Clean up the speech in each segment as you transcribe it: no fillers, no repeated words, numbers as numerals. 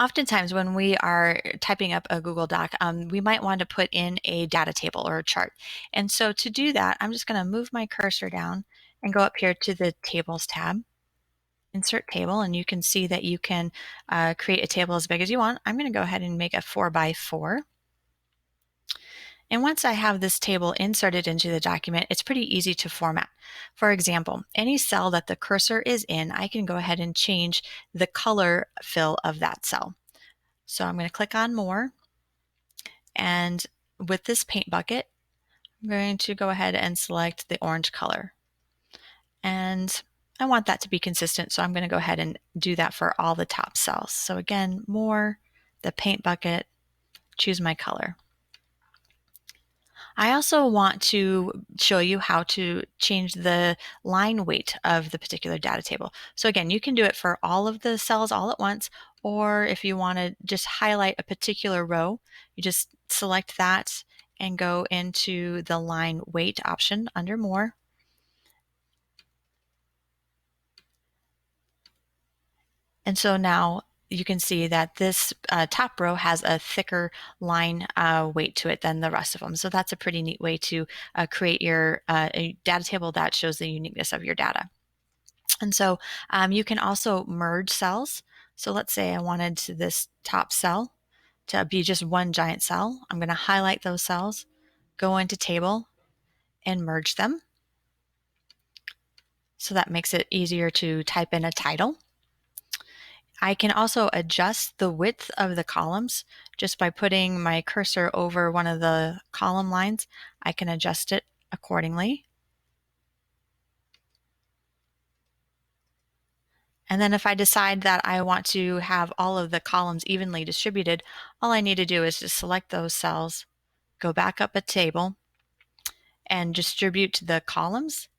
Oftentimes when we are typing up a Google Doc, we might want to put in a data table or a chart. And so to do that, I'm just going to move my cursor down and go up here to the Tables tab, Insert Table, and you can see that you can create a table as big as you want. I'm going to go ahead and make a 4 by 4. And once I have this table inserted into the document, it's pretty easy to format. For example, any cell that the cursor is in, I can go ahead and change the color fill of that cell. So I'm going to click on More, and with this paint bucket, I'm going to go ahead and select the orange color. And I want that to be consistent, so I'm going to go ahead and do that for all the top cells. So again, More, the paint bucket, choose my color. I also want to show you how to change the line weight of the particular data table. So again, you can do it for all of the cells all at once, or if you want to just highlight a particular row, you just select that and go into the line weight option under More. And so now you can see that this top row has a thicker line weight to it than the rest of them. So that's a pretty neat way to create your a data table that shows the uniqueness of your data. And so you can also merge cells. So let's say I wanted this top cell to be just one giant cell. I'm going to highlight those cells, go into Table, and merge them. So that makes it easier to type in a title. I can also adjust the width of the columns just by putting my cursor over one of the column lines. I can adjust it accordingly. And then if I decide that I want to have all of the columns evenly distributed, all I need to do is just select those cells, go back up a table, and distribute the columns,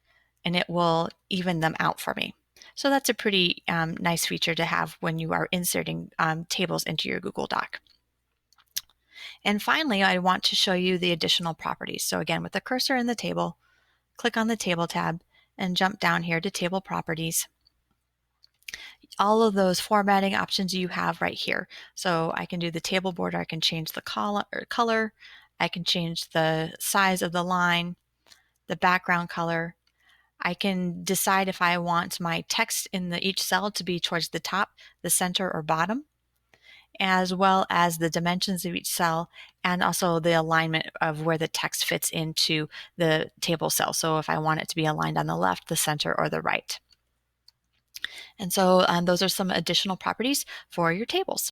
and it will even them out for me. So that's a pretty nice feature to have when you are inserting tables into your Google Doc. And finally, I want to show you the additional properties. So again, with the cursor in the table, click on the Table tab and jump down here to Table Properties. All of those formatting options you have right here. So I can do the table border, I can change the color, I can change the size of the line, the background color. I can decide if I want my text in each cell to be towards the top, the center, or bottom, as well as the dimensions of each cell and also the alignment of where the text fits into the table cell. So if I want it to be aligned on the left, the center, or the right. And so those are some additional properties for your tables.